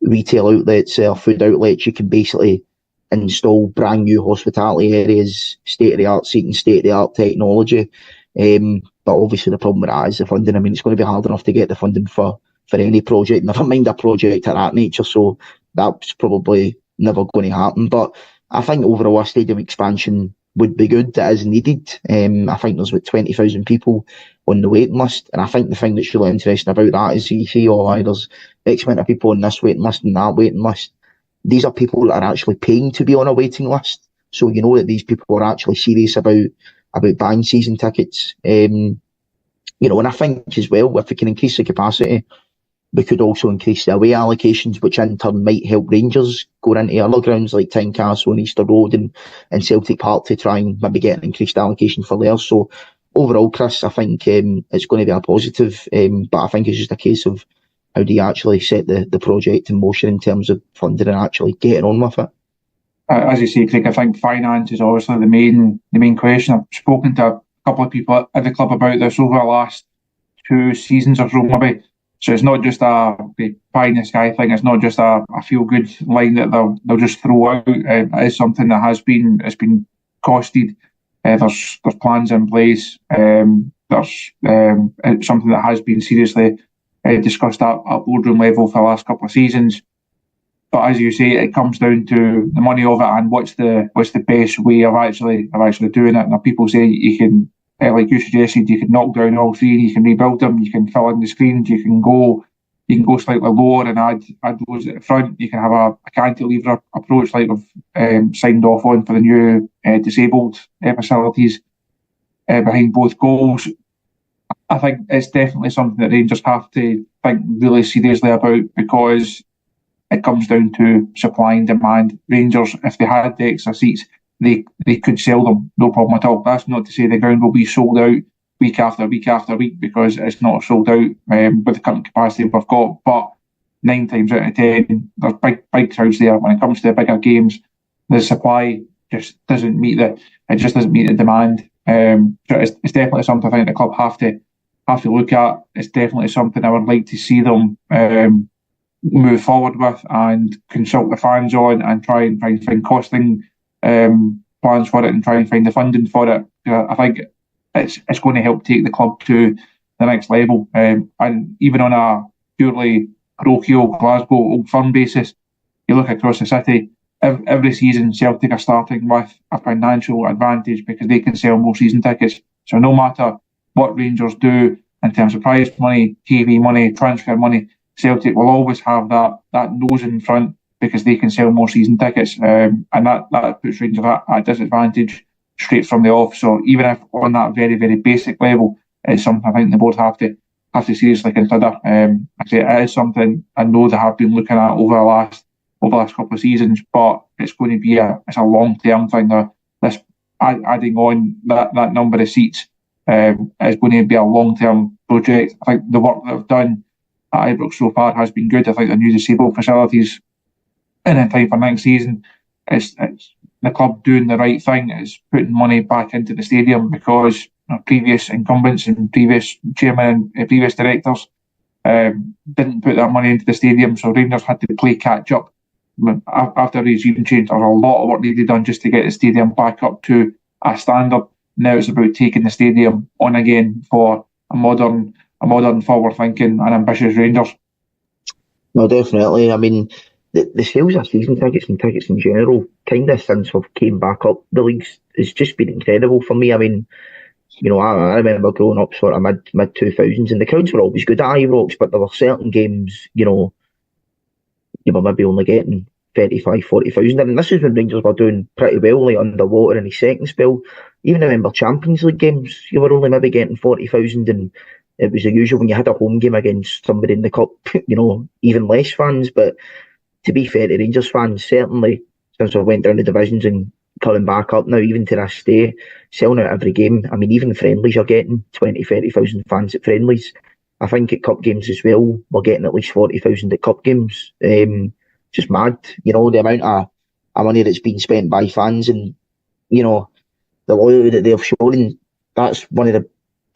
retail outlets or food outlets. You can basically install brand new hospitality areas, state-of-the-art seating, state-of-the-art technology. But obviously the problem with that is the funding. I mean, it's going to be hard enough to get the funding for any project, never mind a project of that nature. So that's probably never going to happen. But I think overall a stadium expansion would be good. That is needed. I think there's about 20,000 people on the waiting list, and I think the thing that's really interesting about that is you see, there's X amount of people on this waiting list and that waiting list. These are people that are actually paying to be on a waiting list, so you know that these people are actually serious about buying season tickets. And I think as well, if we can increase the capacity we could also increase the away allocations, which in turn might help Rangers going into other grounds like Tynecastle and Easter Road and Celtic Park to try and maybe get an increased allocation for theirs. So overall, Chris, I think it's going to be a positive, but I think it's just a case of how do you actually set the project in motion in terms of funding and actually getting on with it. As you say, Craig, I think finance is obviously the main question. I've spoken to a couple of people at the club about this over the last 2 seasons or so, maybe. So it's not just a pie in the sky thing. It's not just a feel good line that they'll just throw out. It is something that has been costed. There's plans in place. There's something that has been seriously discussed at boardroom level for the last couple of seasons. But as you say, it comes down to the money of it and what's the best way of actually doing it. Now people say you can, like you suggested, you can knock down all three and you can rebuild them. You can fill in the screens. You can go slightly lower and add those at the front. You can have a cantilever approach like we've signed off on for the new disabled facilities behind both goals. I think it's definitely something that Rangers have to think really seriously about, because it comes down to supply and demand. Rangers, if they had the extra seats, they could sell them, no problem at all. That's not to say the ground will be sold out week after week after week, because it's not sold out with the current capacity we've got. But 9 times out of 10, there's big crowds there. When it comes to the bigger games, the supply just doesn't meet the demand. So it's definitely something I think the club have to look at. It's definitely something I would like to see them move forward with and consult the fans on, and try and find costing plans for it and try and find the funding for it. I think it's going to help take the club to the next level. And even on a purely parochial Glasgow Old Firm basis, you look across the city, every season Celtic are starting with a financial advantage because they can sell more season tickets. So no matter what Rangers do in terms of prize money, TV money, transfer money, Celtic will always have that nose in front because they can sell more season tickets, and that puts Rangers at a disadvantage straight from the off. So even if on that very, very basic level, it's something I think the board have to seriously consider. Actually, it is something I know they have been looking at over the last couple of seasons, but it's going to be a long term thing. This adding on that number of seats is going to be a long term project. I think the work that they've done at Ibrox so far has been good. I think the new disabled facilities, and in time for next season, it's the club doing the right thing. Is putting money back into the stadium, because previous incumbents and previous chairmen and previous directors didn't put that money into the stadium, so Rangers had to play catch up. After regime change, there's a lot of work needed done just to get the stadium back up to a standard. Now it's about taking the stadium on again for a modern, forward-thinking and ambitious Rangers. No, definitely. I mean, the sales of season tickets and tickets in general, kind of since we've came back up the leagues, it's just been incredible for me. I mean, I remember growing up sort of mid 2000s, and the crowds were always good at Ibrox, but there were certain games, you were maybe only getting 35, 40,000. And this is when Rangers were doing pretty well, like underwater in the second spell. Even I remember Champions League games, you were only maybe getting 40,000, and it was the usual when you had a home game against somebody in the cup, even less fans. But to be fair to Rangers fans, certainly since we went down the divisions and coming back up now, even to this day, selling out every game. I mean, even friendlies, you're getting 20, 30,000 fans at friendlies. I think at cup games as well, we're getting at least 40,000 at cup games. Just mad, the amount of money that's been spent by fans, and, the loyalty that they've shown. And that's one of the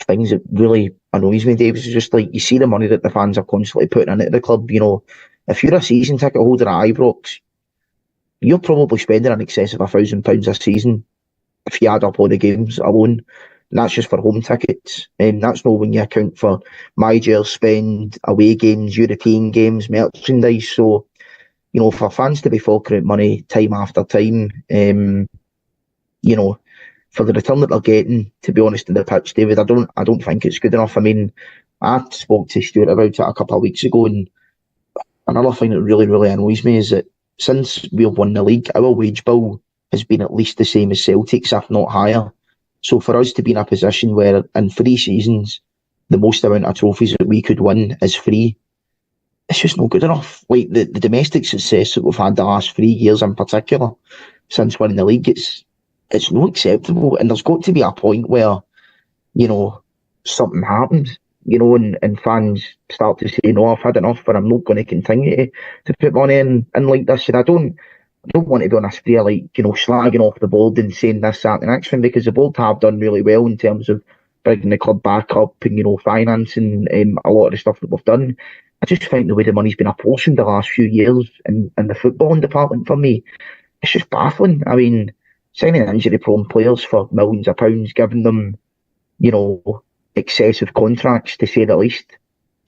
things that really annoys me, Dave, is just like, you see the money that the fans are constantly putting into the club. If you're a season ticket holder at Ibrox, you're probably spending in excess of £1,000 a season if you add up all the games alone. And that's just for home tickets. That's not when you account for MyJail spend, away games, European games, merchandise. So, for fans to be forking out money time after time, for the return that they're getting, to be honest, in the pitch, David, I don't think it's good enough. I mean, I spoke to Stuart about it a couple of weeks ago, and another thing that really, really annoys me is that since we've won the league, our wage bill has been at least the same as Celtic's, if not higher. So for us to be in a position where in 3 seasons, the most amount of trophies that we could win is free, it's just not good enough. Like the domestic success that we've had the last 3 years in particular, since winning the league, it's not acceptable. And there's got to be a point where, something happens, and fans start to say, no, I've had enough, but I'm not going to continue to put money in like this. And I don't want to be on a spree like, slagging off the board and saying this, that, and the next thing, because the board have done really well in terms of bringing the club back up and, financing a lot of the stuff that we've done. I just think the way the money's been apportioned the last few years in the footballing department, for me, it's just baffling. I mean, signing injury-prone players for millions of pounds, giving them, excessive contracts, to say the least.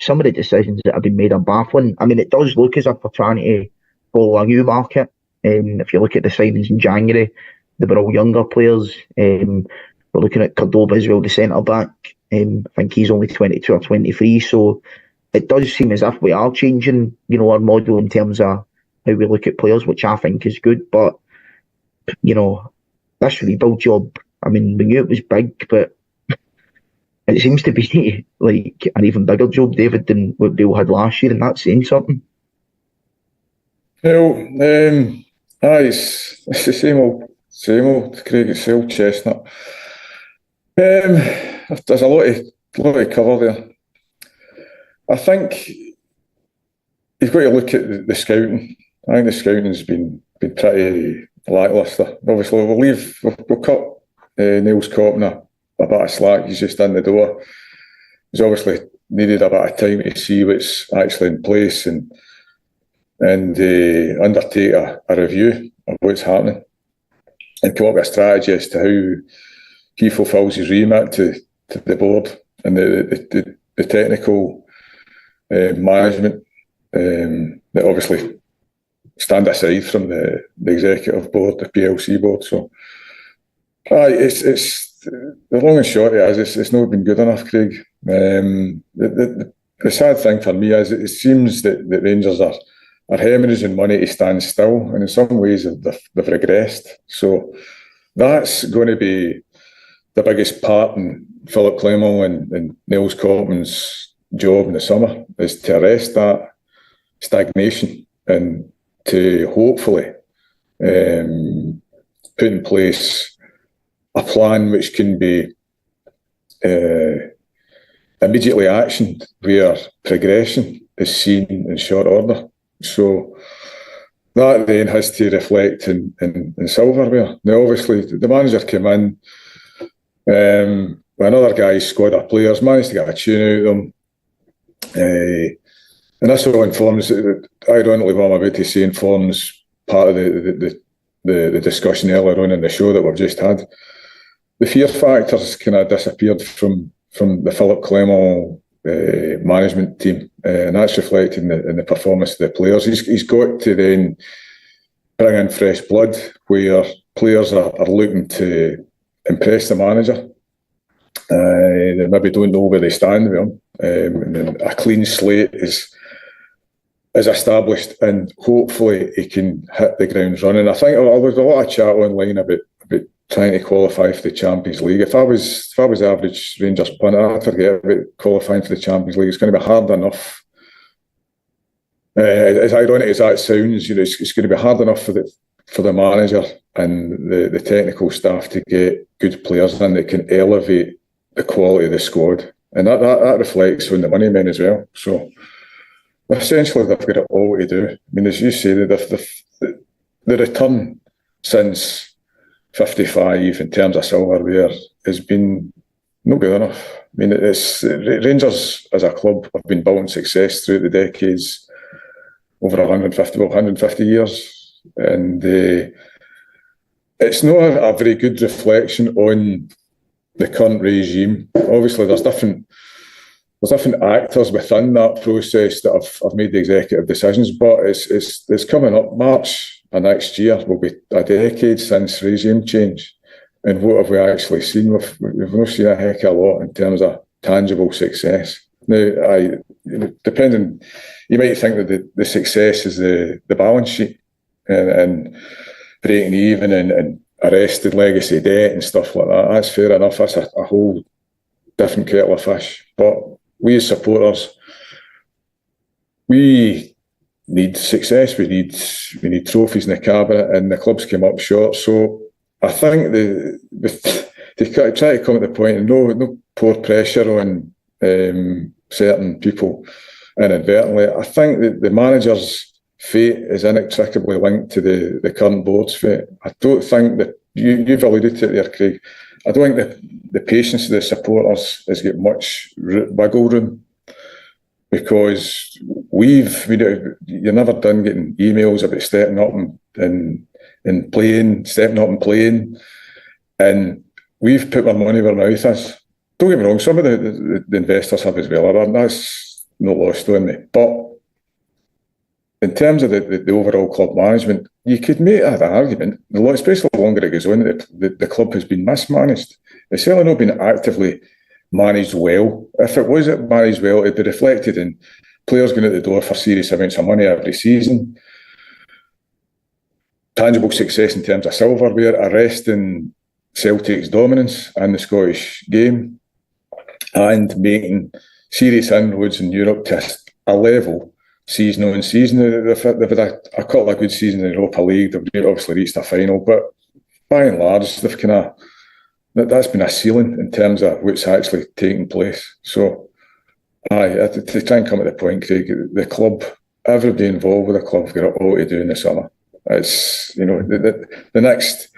Some of the decisions that have been made are baffling. I mean, it does look as if we're trying to follow a new market. If you look at the signings in January, they were all younger players. We're looking at Cordoba as well, the centre-back. I think he's only 22 or 23, so it does seem as if we are changing, our model in terms of how we look at players, which I think is good. But, this rebuild job, I mean, we knew it was big, but it seems to be like an even bigger job, David, than what they all had last year, and that's saying something. Well, it's the same old, Craig. It's the old chestnut. There's a lot of cover there. I think you've got to look at the scouting. I think the scouting's been pretty lacklustre. Obviously, we'll cut Niels Cotton a bit of slack. He's just in the door. He's obviously needed a bit of time to see what's actually in place and undertake a review of what's happening and come up with a strategy as to how he fulfills his remit to the board and the technical management that obviously stand aside from the executive board, the PLC board. So it's the long and short of it is it's not been good enough, Craig. The sad thing for me is it seems that Rangers are hemorrhaging money to stand still, and in some ways they've regressed. So that's going to be the biggest part in Philip Clement and Niels Cotman's job in the summer, is to arrest that stagnation and to hopefully put in place a plan which can be immediately actioned, where progression is seen in short order. So that then has to reflect in silverware. Now, obviously, the manager came in, another guy's squad of players, managed to get a tune out of them. And this all informs, ironically, what I'm about to say informs part of the discussion earlier on in the show that we've just had. The fear factors kind of disappeared from the Philip Clement management team, and that's reflected in the performance of the players. He's got to then bring in fresh blood, where players are looking to impress the manager. They maybe don't know where they stand with him. And a clean slate is established, and hopefully he can hit the ground running. I think there was a lot of chat online about trying to qualify for the Champions League. If I was the average Rangers punter, I'd forget about qualifying for the Champions League. It's going to be hard enough. As ironic as that sounds, it's going to be hard enough for the manager and the technical staff to get good players in that can elevate the quality of the squad, and that reflects on the money men as well. So essentially, they've got it all to do. I mean, as you say, the return since 55 in terms of silverware has been not good enough. I mean, Rangers as a club have been built on success throughout the decades, over 150 years, and it's not a very good reflection on the current regime. Obviously, there's different actors within that process that have made the executive decisions, but it's coming up. March next year will be a decade since regime change, and what have we actually seen? We've not seen a heck of a lot in terms of tangible success. Now, depending, you might think that the success is the balance sheet and breaking even and arrested legacy debt and stuff like that. That's fair enough. That's a whole different kettle of fish. But we as supporters, we need success. We need trophies in the cabinet, and the club's came up short. So I think they try to come at the point and no pour pressure on certain people inadvertently. I think that the manager's fate is inextricably linked to the current board's fate. I don't think that you've alluded to it there, Craig. I don't think the patience of the supporters has got much wiggle room, because you're never done getting emails about stepping up and playing, and we've put our money where our mouth is. Don't get me wrong, some of the investors have as well, and that's not lost on me. But in terms of the overall club management, you could make an argument, especially the longer it goes on, that the club has been mismanaged. It's certainly not been actively managed well. If it was managed well, it'd be reflected in players going out the door for serious amounts of money every season, tangible success in terms of silverware, arresting Celtic's dominance in the Scottish game, and making serious inroads in Europe to a level season on season. They've had a couple of good seasons in the Europa League. They've obviously reached a final, but by and large, that's been a ceiling in terms of what's actually taking place. So, to try and come at the point, Craig, the club, everybody involved with the club, have got all to do in the summer. It's the next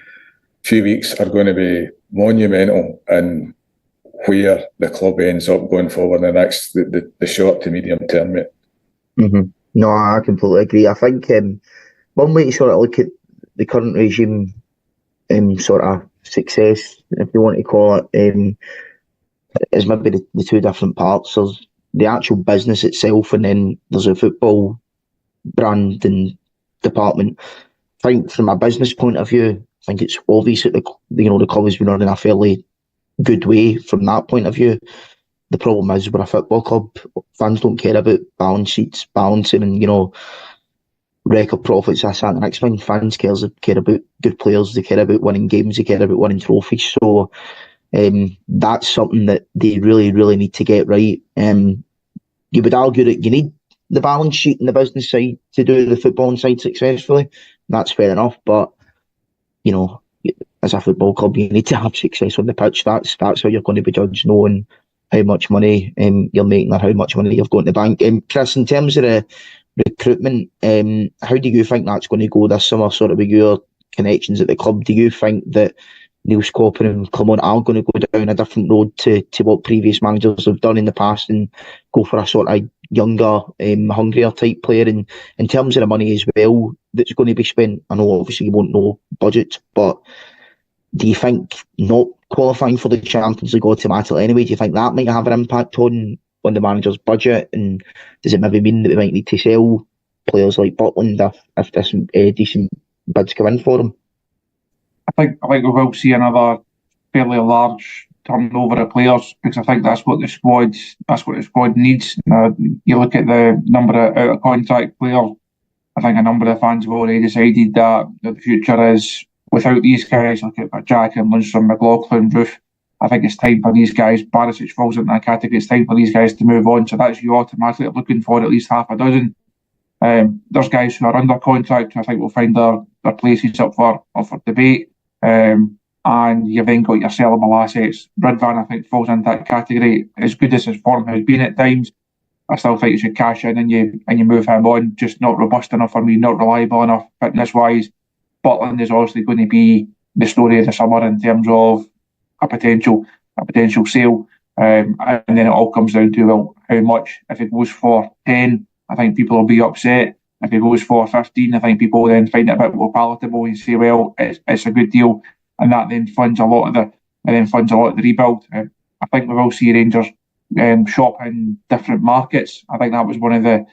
few weeks are going to be monumental in where the club ends up going forward in the short to medium term, mate. Mm-hmm. No, I completely agree. I think one way to sort of look at the current regime sort of success, if you want to call it, is maybe the two different parts. There's the actual business itself, and then there's a football brand and department. I think from a business point of view, I think it's obvious that the club has been running a fairly good way from that point of view. The problem is, we're a football club. Fans don't care about balance sheets, balancing, and record profits. That's the next thing. Fans care about good players. They care about winning games. They care about winning trophies. So that's something that they really, really need to get right. You would argue that you need the balance sheet and the business side to do the footballing side successfully. That's fair enough, but as a football club, you need to have success on the pitch. That's how you're going to be judged, knowing how much money you're making or how much money you've got in the bank. Chris, in terms of the recruitment, how do you think that's going to go this summer, sort of with your connections at the club? Do you think that Niels Coppin and Clement are going to go down a different road to what previous managers have done in the past and go for a sort of younger, hungrier type player? And in terms of the money as well that's going to be spent, I know obviously you won't know budgets, but do you think not qualifying for the Champions League automatically anyway, do you think that might have an impact on the manager's budget? And does it maybe mean that we might need to sell players like Butland if there's some decent bids come in for them? I think we will see another fairly large turnover of players, because I think that's what the squad needs. You look at the number of out of contract players. I think a number of fans have already decided that the future is without these guys. Look at Jack and Lundstrom, McLaughlin, Roof. I think it's time for these guys. Barisic falls into that category. It's time for these guys to move on. So that's you automatically looking for at least half a dozen. There's guys who are under contract who I think will find their places up for debate. And you've then got your sellable assets. Ridvan, I think, falls into that category. As good as his form has been at times, I still think you should cash in and you move him on. Just not robust enough for me, not reliable enough fitness-wise. Butland is obviously going to be the story of the summer in terms of a potential sale. And then it all comes down to how much. If it goes for 10, I think people will be upset. If it goes for 15, I think people will then find it a bit more palatable and say, well, it's a good deal, and that then funds a lot of the rebuild. I think we will see Rangers shop in different markets. I think that was one of the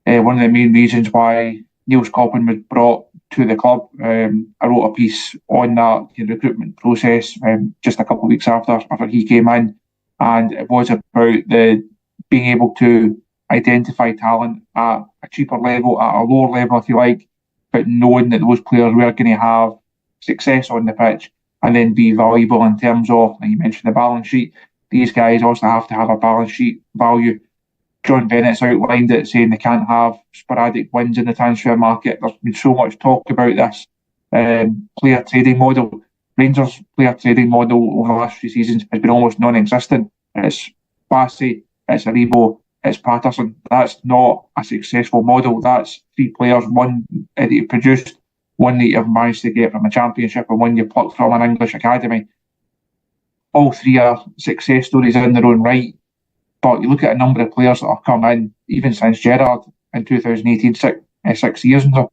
main reasons why Niels Coppin was brought to the club. I wrote a piece on that recruitment process just a couple of weeks after he came in, and it was about the being able to identify talent at a cheaper level, at a lower level if you like, but knowing that those players were going to have success on the pitch and then be valuable in terms of, like you mentioned, the balance sheet. These guys also have to have a balance sheet value. John Bennett's outlined it, saying they can't have sporadic wins in the transfer market. There's been so much talk about this player trading model. Rangers' player trading model over the last few seasons has been almost non-existent. It's Bassey, it's Aribo, it's Patterson. That's not a successful model. That's 3 players, one that you produced, one that you've managed to get from a championship, and one you plucked from an English academy. All 3 are success stories in their own right. But you look at a number of players that have come in, even since Gerrard in 2018, 6 years ago.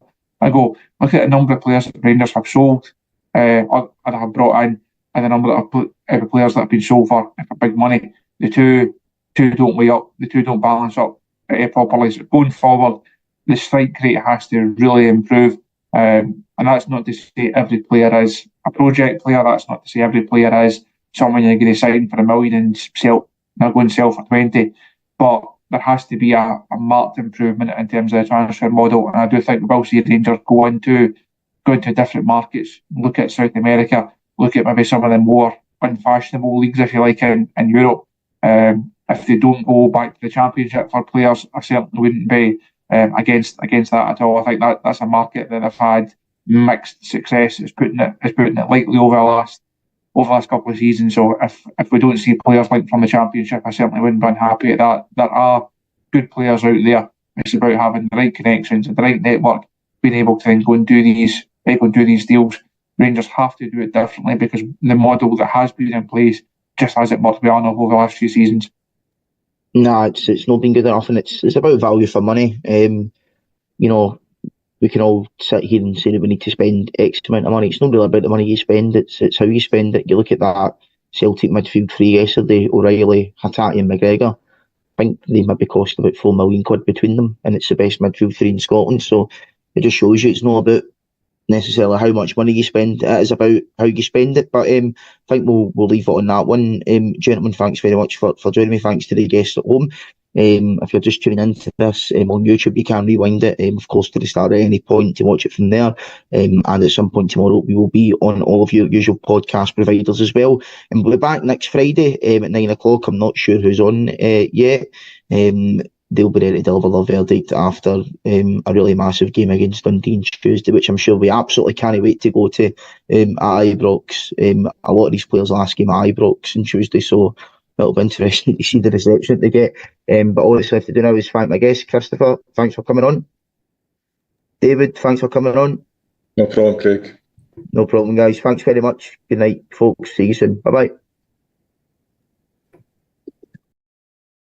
Look at a number of players that Rangers have sold or have brought in, and the number of players that have been sold for big money. The two don't weigh up, the two don't balance up properly. So going forward, the strike rate has to really improve. And that's not to say every player is a project player. That's not to say every player is someone you're going to sign for $1 million and go and sell for 20. But there has to be a marked improvement in terms of the transfer model. And I do think we'll see Rangers go into different markets, look at South America, look at maybe some of the more unfashionable leagues, if you like, in Europe. If they don't go back to the Championship for players, I certainly wouldn't be against that at all. I think that's a market that have had mixed success. It's putting it lightly over the last couple of seasons. So if we don't see players linked from the Championship, I certainly wouldn't be unhappy at that. There are good players out there. It's about having the right connections and the right network, being able to then go and do these deals. Rangers have to do it differently because the model that has been in place just hasn't worked well enough over the last few seasons. Nah, it's not been good enough, and it's about value for money. We can all sit here and say that we need to spend X amount of money. It's not really about the money you spend, it's how you spend it. You look at that Celtic midfield 3 yesterday, O'Reilly, Hatate and McGregor. I think they maybe cost about £4 million between them, and it's the best midfield 3 in Scotland. So it just shows you it's not about necessarily how much money you spend, it is about how you spend it. But I think we'll leave it on that one. Gentlemen, thanks very much for joining me. Thanks to the guests at home. If you're just tuning into this on YouTube, you can rewind it, of course, to the start at any point to watch it from there. And at some point tomorrow, we will be on all of your usual podcast providers as well. And we'll be back next Friday at 9 o'clock. I'm not sure who's on yet. They'll be ready to deliver their verdict after a really massive game against Dundee on Tuesday, which I'm sure we absolutely can't wait to go to at Ibrox. A lot of these players last game at Ibrox on Tuesday, so it'll be interesting to see the reception that they get. But all that's left to do now is thank my guest, Christopher. Thanks for coming on. David, thanks for coming on. No problem, Craig. No problem, guys. Thanks very much. Good night, folks. See you soon. Bye-bye.